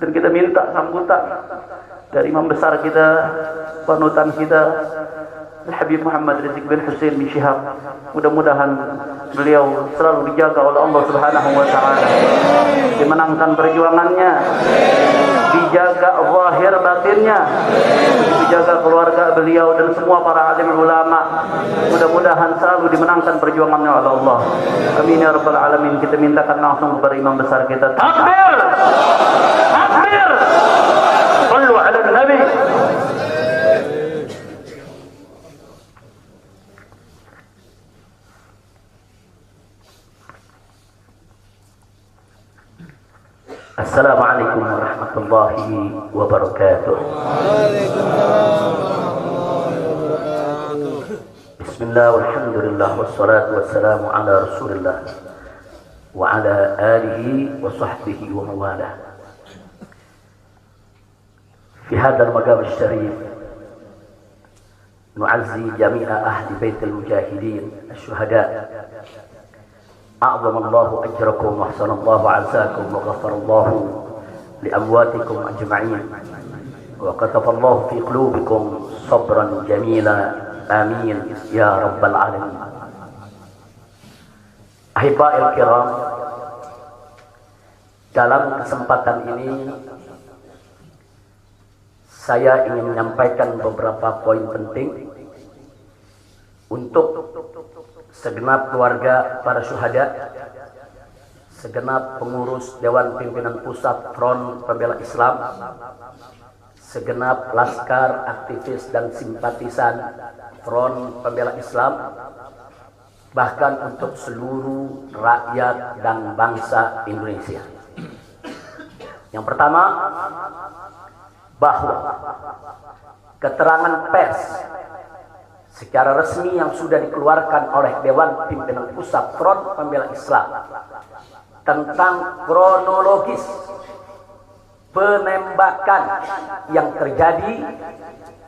Dan kita minta sambutan dari imam besar kita, panutan kita, Habib Muhammad Rizik bin Hussein bin Syihab. Mudah-mudahan beliau selalu dijaga oleh Allah Subhanahu wa taala, dimenangkan perjuangannya, dijaga zahir batinnya, dijaga keluarga beliau dan semua para alim ulama. Mudah-mudahan selalu dimenangkan perjuangannya oleh Allah. Amin ya rabbal alamin. Kita mintakan langsung kepada imam besar kita. Takbir! Takbir! Sallu ala nabi. Assalamualaikum warahmatullahi wabarakatuh. Bismillah walhamdulillah wassalatu wassalamu ala rasulillah wa ala alihi wa sahbihi wa mawalah. Fi hadzal maqam asy-syarif nu'azzi jami'a ahli baitil mujahidin asy-syuhada. أعظم الله أجركم وأحسن الله عزاكم وغفر الله لأمواتكم أجمعين وكتب الله في قلوبكم صبرا جميلا آمين يا رب العالمين. Ahiba'il kiram, dalam kesempatan ini saya ingin menyampaikan beberapa poin penting untuk segenap keluarga para syuhada, segenap pengurus Dewan Pimpinan Pusat Front Pembela Islam, segenap laskar, aktivis dan simpatisan Front Pembela Islam, bahkan untuk seluruh rakyat dan bangsa Indonesia. Yang pertama, bahwa keterangan pers secara resmi yang sudah dikeluarkan oleh Dewan Pimpinan Pusat Front Pembela Islam tentang kronologis penembakan yang terjadi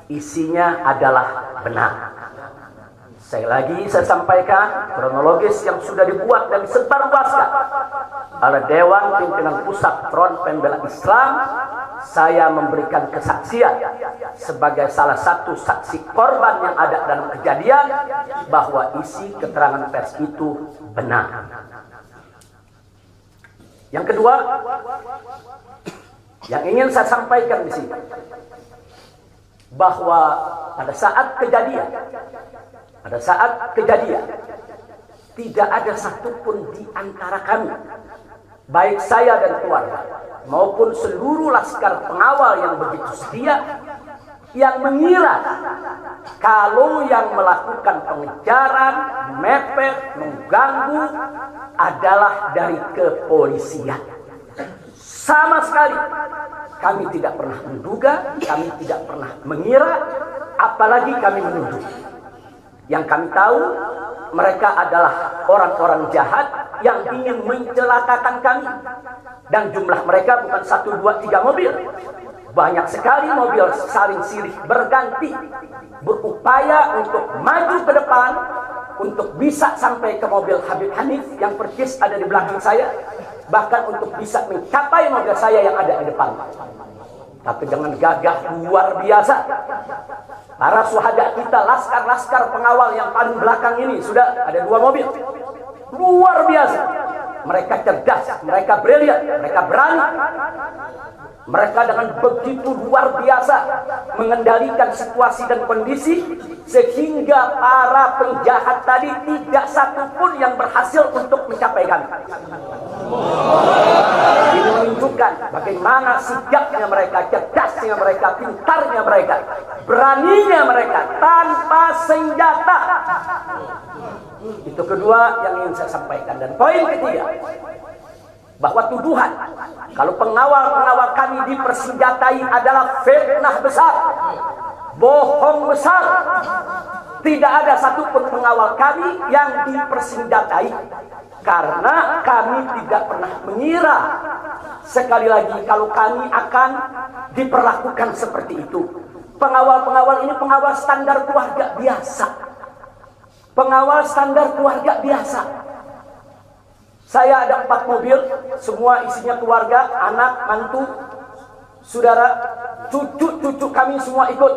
isinya adalah benar. Saya sampaikan kronologis yang sudah dibuat dan disebarluaskan oleh Dewan Pimpinan Pusat Front Pembela Islam. Saya memberikan kesaksian sebagai salah satu saksi korban yang ada dalam kejadian bahwa isi keterangan pers itu benar. Yang kedua, yang ingin saya sampaikan di sini, bahwa pada saat kejadian tidak ada satupun di antara kami, baik saya dan keluarga maupun seluruh laskar pengawal yang begitu setia, yang mengira kalau yang melakukan pengejaran, mepet, mengganggu adalah dari kepolisian. Sama sekali kami tidak pernah menduga, kami tidak pernah mengira, apalagi kami menuduh. Yang kami tahu, mereka adalah orang-orang jahat yang ingin mencelakakan kami. Dan jumlah mereka bukan 1, 2, 3 mobil. Banyak sekali mobil saling silih berganti, berupaya untuk maju ke depan, untuk bisa sampai ke mobil Habib Hanif yang persis ada di belakang saya, bahkan untuk bisa mencapai mobil saya yang ada di depan. Tapi dengan gagah luar biasa, para syuhada kita, laskar-laskar pengawal yang paling belakang ini, sudah ada 2 mobil. Luar biasa. Mereka cerdas, mereka brilian, mereka berani. Mereka dengan begitu luar biasa mengendalikan situasi dan kondisi, sehingga para penjahat tadi tidak satupun yang berhasil untuk mencapai kami. Ini menunjukkan bagaimana sigapnya mereka, cerdasnya mereka, pintarnya mereka, beraninya mereka tanpa senjata. Itu kedua yang ingin saya sampaikan. Dan poin ketiga, bahwa tuduhan kalau pengawal-pengawal kami dipersenjatai adalah fitnah besar, bohong besar. Tidak ada satupun pengawal kami yang dipersenjatai, karena kami tidak pernah mengira, sekali lagi, kalau kami akan diperlakukan seperti itu. Pengawal-pengawal ini pengawal standar keluarga biasa. Pengawal standar keluarga biasa. Saya ada 4 mobil, semua isinya keluarga, anak, mantu, Saudara, cucu-cucu kami semua ikut.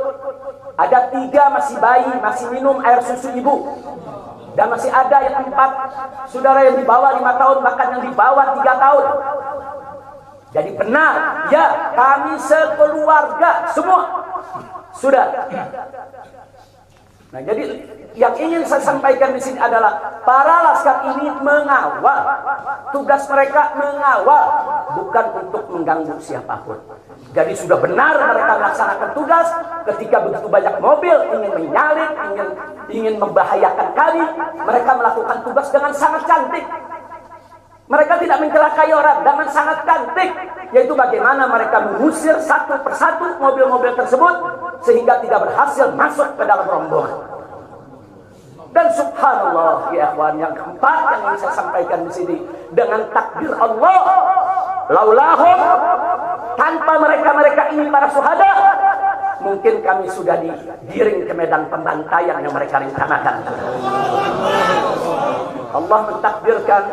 Ada 3 masih bayi, masih minum air susu ibu. Dan masih ada yang 4, saudara, yang di bawah 5 tahun, bahkan yang di bawah 3 tahun. Jadi benar, ya, kami sekeluarga semua sudah. Nah, jadi yang ingin saya sampaikan di sini adalah para laskar ini mengawal. Tugas mereka mengawal, bukan untuk mengganggu siapapun. Jadi sudah benar mereka melaksanakan tugas. Ketika begitu banyak mobil ingin menyalip, ingin membahayakan kami, mereka melakukan tugas dengan sangat cantik. Mereka tidak mencelakai orang dengan sangat cantik, yaitu bagaimana mereka mengusir satu persatu mobil-mobil tersebut sehingga tidak berhasil masuk ke dalam rombongan. Dan subhanallah, ya ikhwan, yang keempat yang ingin saya sampaikan di sini, dengan takdir Allah, laulahum, tanpa mereka ini para syuhada, mungkin kami sudah digiring ke medan pembantaian yang mereka rencanakan. Allah mentakdirkan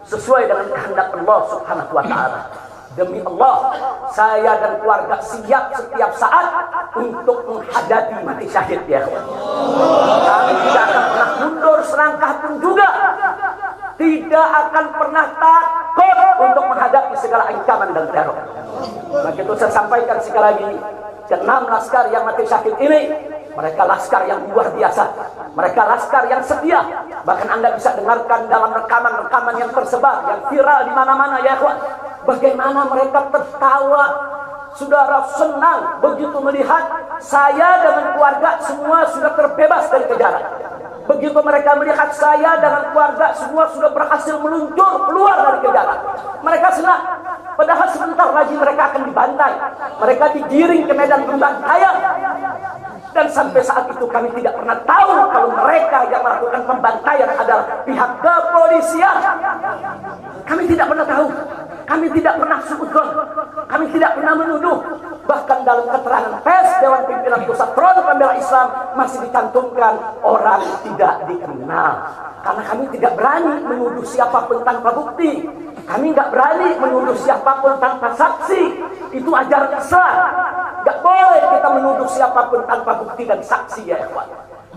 sesuai dengan kehendak Allah Subhanahu wa ta'ala. Demi Allah, saya dan keluarga siap setiap saat untuk menghadapi mati syahid, ya. Kami tidak akan pernah mundur selangkah pun juga. Tidak akan pernah takut untuk menghadapi segala ancaman dan teror. Maka itu saya sampaikan sekali lagi, ke-6 laskar yang mati syahid ini, mereka laskar yang luar biasa. Mereka laskar yang setia. Bahkan Anda bisa dengarkan dalam rekaman-rekaman yang tersebar, yang viral di mana-mana, ya ikhwan. Bagaimana mereka tertawa, saudara, senang begitu melihat saya dengan keluarga semua sudah terbebas dari kejaran. Begitu mereka melihat saya dengan keluarga semua sudah berhasil meluncur keluar dari kejaran, mereka senang. Padahal sebentar lagi mereka akan dibantai. Mereka digiring ke medan pembantaian. Dan sampai saat itu kami tidak pernah tahu kalau mereka yang melakukan pembantaian adalah pihak kepolisian. Kami tidak pernah tahu. Kami tidak pernah suudzon. Kami tidak pernah menuduh. Bahkan dalam keterangan pers Dewan Pimpinan Pusat Front Pembela Islam masih dicantumkan orang tidak dikenal. Karena kami tidak berani menuduh siapapun tanpa bukti. Kami nggak berani menuduh siapapun tanpa saksi. Itu ajaran Islam. Nggak boleh kita menuduh siapapun tanpa bukti dan saksi, ya ikhwan.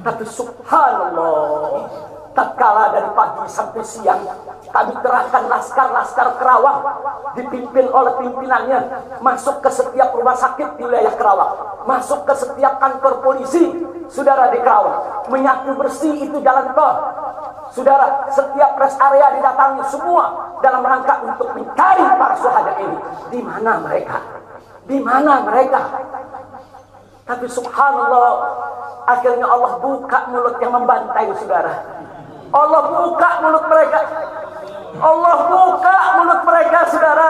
Tapi subhanallah, tatkala dari pagi sampai siang kami kerahkan laskar-laskar Kerawang dipimpin oleh pimpinannya masuk ke setiap rumah sakit di wilayah Kerawang, masuk ke setiap kantor polisi, saudara, di Kerawang, menyapu bersih itu jalan tol. Saudara, setiap rest area didatangi semua dalam rangka untuk mencari para syuhada ini. Di mana mereka? Di mana mereka? Tapi subhanallah, akhirnya Allah buka mulut yang membantai, saudara. Allah buka mulut mereka. Allah buka mulut mereka, saudara.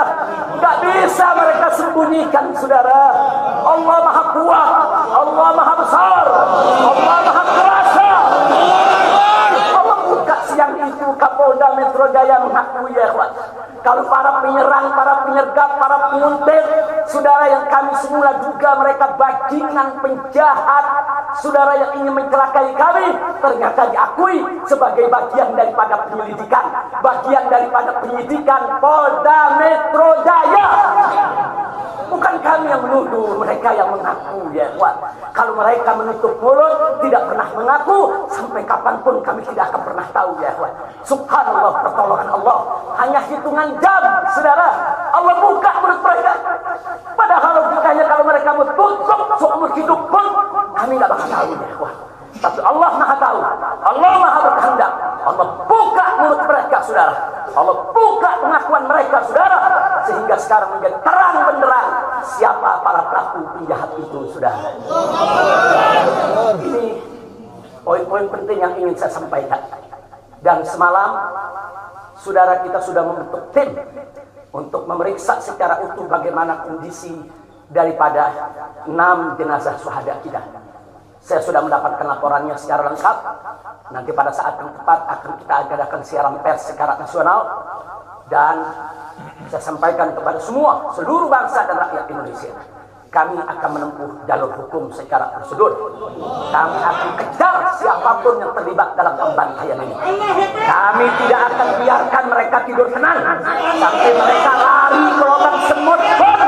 Gak bisa mereka sembunyikan, saudara. Allah maha kuat, Allah maha besar, Allah maha kuasa. Allah buka siang itu. Kapolda Metro Jaya mengakui, ya ikhwan, kalau para penyerang, para penyergap, para penguntit, saudara, yang kami semula duga mereka bajingan penjahat, saudara, yang ingin mencelakai kami, ternyata diakui sebagai bagian daripada penyelidikan, bagian daripada penyidikan Polda Metro Jaya. Bukan kami yang menuduh, mereka yang mengaku, ya ikhwan. Kalau mereka menutup mulut, tidak pernah mengaku, sampai kapanpun kami tidak akan pernah tahu, ya ikhwan. Subhanallah, pertolongan Allah hanya hitungan jam, saudara. Allah buka mulut mereka. Padahal logikanya kalau mereka tutup seumur hidup pun kami nggak bakal tahu, ya ikhwan. Tapi Allah maha tahu, Allah maha berkehendak. Allah buka mulut mereka, saudara. Allah buka pengakuan mereka, saudara, sehingga sekarang menjadi terang benderang siapa para pelaku penjahat itu, saudara. Ini poin-poin penting yang ingin saya sampaikan. Dan semalam, saudara, kita sudah membentuk tim untuk memeriksa secara utuh bagaimana kondisi daripada 6 jenazah syuhada kita. Saya sudah mendapatkan laporannya secara lengkap. Nanti pada saat yang tepat akan kita adakan siaran pers secara nasional. Dan saya sampaikan kepada semua, seluruh bangsa dan rakyat Indonesia, kami akan menempuh jalur hukum secara prosedur. Kami akan kejar siapapun yang terlibat dalam pembantaian ini. Kami tidak akan biarkan mereka tidur tenang sampai mereka lari ke lubang semut pun.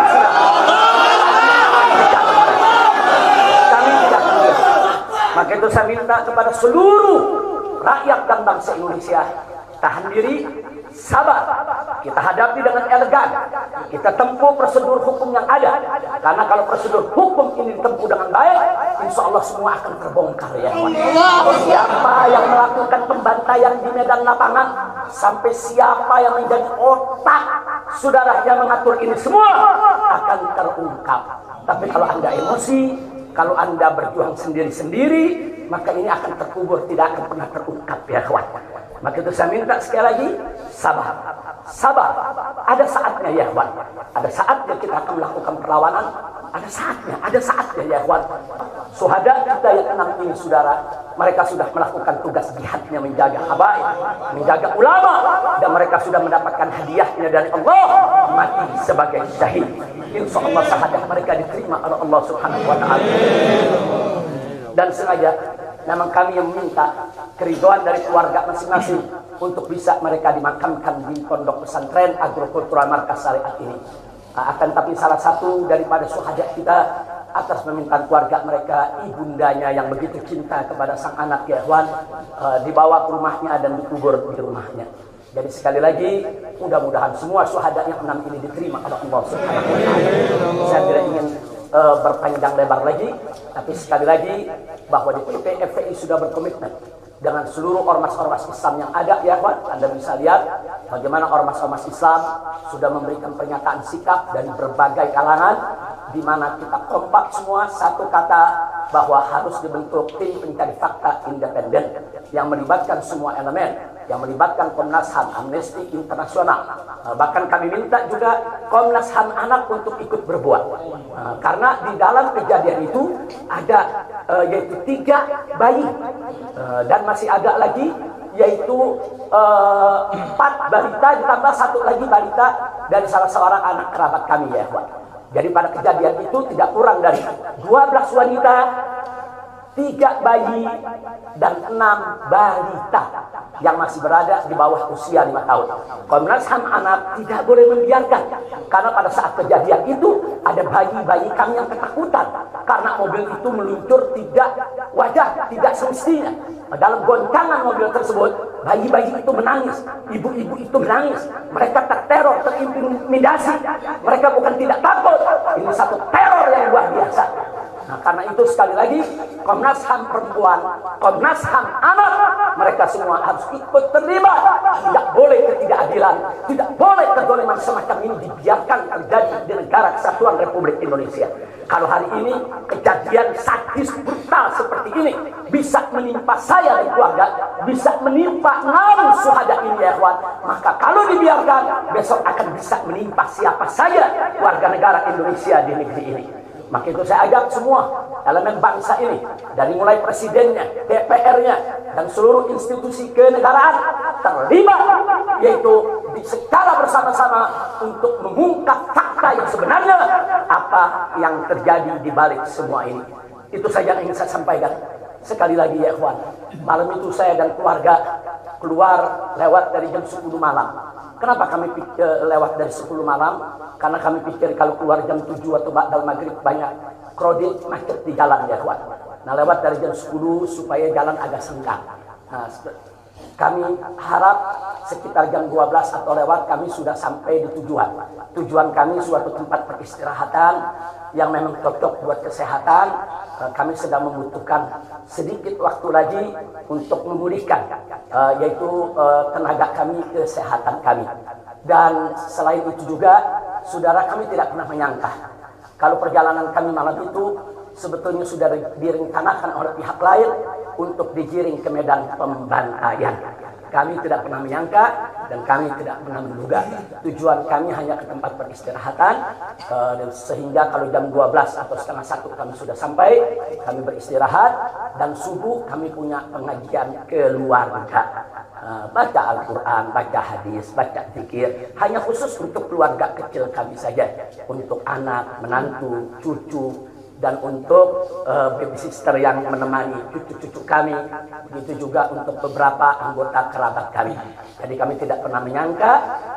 meminta kepada seluruh rakyat dan bangsa Indonesia, tahan diri, sabar. Kita hadapi dengan elegan. Kita tempuh prosedur hukum yang ada. Karena kalau prosedur hukum ini ditempuh dengan baik, insya Allah semua akan terbongkar ya. Siapa yang melakukan pembantaian di medan lapangan, sampai siapa yang menjadi otak saudara yang mengatur ini semua akan terungkap. Tapi kalau Anda emosi, kalau Anda berjuang sendiri-sendiri, maka ini akan terkubur, tidak akan pernah terungkap ya kawan. Maka itu saya minta sekali lagi, sabar. Sabar. Ada saatnya ya kawan. Ada saatnya kita akan melakukan perlawanan. Ada saatnya ya kawan. Syuhada kita yang 6 ini saudara, mereka sudah melakukan tugas jihadnya, menjaga habaib, menjaga ulama, dan mereka sudah mendapatkan hadiahnya dari Allah, mati sebagai syahid. Insya Allah syahadah mereka diterima oleh Allah Subhanahu wa Ta'ala. Dan sengaja memang kami yang meminta keriduan dari keluarga masing-masing untuk bisa mereka dimakamkan di pondok pesantren agrokultural markas syariat ini. Akan tapi salah satu daripada syuhada kita atas permintaan keluarga mereka, ibundanya yang begitu cinta kepada sang anak ya ikhwan, dibawa ke rumahnya dan dikubur di rumahnya. Jadi sekali lagi, mudah-mudahan semua syuhada yang 6 ini diterima oleh Allah Subhanahu wa Ta'ala. Saya tidak ingin berpanjang lebar lagi, tapi sekali lagi bahwa DPP FPI sudah berkomitmen dengan seluruh ormas-ormas Islam yang ada ya kawan. Anda bisa lihat bagaimana ormas-ormas Islam sudah memberikan pernyataan sikap dari berbagai kalangan, di mana kita kompak semua satu kata bahwa harus dibentuk tim pencari fakta independen yang melibatkan semua elemen, yang melibatkan Komnas HAM, Amnesty Internasional. Bahkan kami minta juga Komnas HAM anak untuk ikut berbuat. Karena di dalam kejadian itu ada yaitu 3 bayi dan masih ada lagi yaitu 4 balita ditambah 1 lagi balita dari salah seorang anak kerabat kami ya kawan. Jadi pada kejadian itu tidak kurang dari 12 wanita, 3 bayi, dan 6 balita yang masih berada di bawah usia 5 tahun. Komnas HAM anak tidak boleh membiarkan, karena pada saat kejadian itu ada bayi-bayi kami yang ketakutan karena mobil itu meluncur tidak wajar, tidak semestinya. Dalam goncangan mobil tersebut, bayi-bayi itu menangis, ibu-ibu itu menangis, mereka terteror, terintimidasi. Mereka bukan tidak takut, ini satu teror yang luar biasa. Nah, karena itu sekali lagi Komnas HAM perempuan, Komnas HAM anak, mereka semua harus ikut terlibat. Tidak boleh ketidakadilan, tidak boleh kezaliman semacam ini dibiarkan terjadi di negara kesatuan Republik Indonesia. Kalau hari ini kejadian sadis brutal seperti ini bisa menimpa saya dan keluarga, bisa menimpa 6 syuhada ini ya kawan, maka kalau dibiarkan besok akan bisa menimpa siapa saja warga negara Indonesia di negeri ini. Maka itu saya ajak semua elemen bangsa ini, dari mulai presidennya, DPR-nya, dan seluruh institusi kenegaraan terlibat, yaitu secara bersama-sama untuk mengungkap fakta yang sebenarnya apa yang terjadi di balik semua ini. Itu saja yang ingin saya sampaikan. Sekali lagi ya ikhwan, malam itu saya dan keluarga keluar lewat dari jam 10 malam. Kenapa kami lewat dari 10 malam? Karena kami pikir kalau keluar jam 7 atau ba'dal maghrib banyak krodit macet di jalan ya kawan. Nah, lewat dari jam 10 supaya jalan agak senggang. Nah, kami harap sekitar jam 12 atau lewat kami sudah sampai di tujuan. Tujuan kami suatu tempat peristirahatan yang memang cocok buat kesehatan. Kami sedang membutuhkan sedikit waktu lagi untuk memulihkan yaitu tenaga kami, kesehatan kami. Dan selain itu juga saudara, kami tidak pernah menyangka kalau perjalanan kami malam itu sebetulnya sudah direncanakan oleh pihak lain untuk digiring ke medan pembantaian. Kami tidak pernah menyangka dan kami tidak pernah menduga. Tujuan kami hanya ke tempat peristirahatan, dan sehingga kalau jam 12 atau setengah 1 kami sudah sampai, kami beristirahat, dan subuh kami punya pengajian keluarga. Baca Al-Quran, baca hadis, baca zikir, hanya khusus untuk keluarga kecil kami saja, untuk anak, menantu, cucu, dan untuk babysitter yang menemani cucu-cucu kami, begitu juga untuk beberapa anggota kerabat kami. Jadi kami tidak pernah menyangka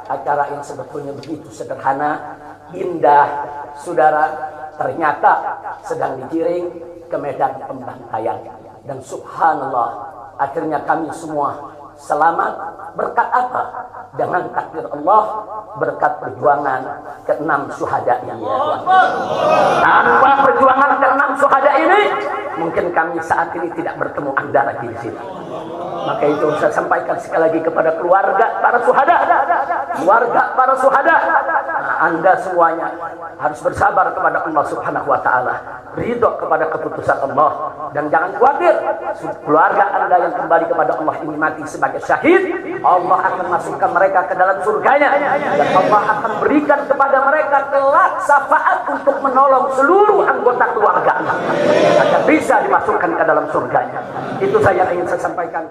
acara yang sebetulnya begitu sederhana, indah, saudara, ternyata sedang digiring ke medan pembantaian. Dan subhanallah, akhirnya kami semua selamat. Berkat apa? Dengan takdir Allah, berkat perjuangan ke-6 syuhada ini. Tanpa perjuangan ke-6 syuhada ini, mungkin kami saat ini tidak bertemu Anda lagi di sini. Maka itu saya sampaikan sekali lagi kepada keluarga para syuhada. Keluarga para syuhada, nah, Anda semuanya harus bersabar kepada Allah Subhanahu wa taala. Ridho kepada keputusan Allah, dan jangan khawatir, keluarga Anda yang kembali kepada Allah ini mati sebagai syahid, Allah akan masukkan mereka ke dalam surganya, dan Allah akan berikan kepada mereka kelak syafaat untuk menolong seluruh anggota keluarga agar bisa dimasukkan ke dalam surganya. Itu saya ingin saya sampaikan.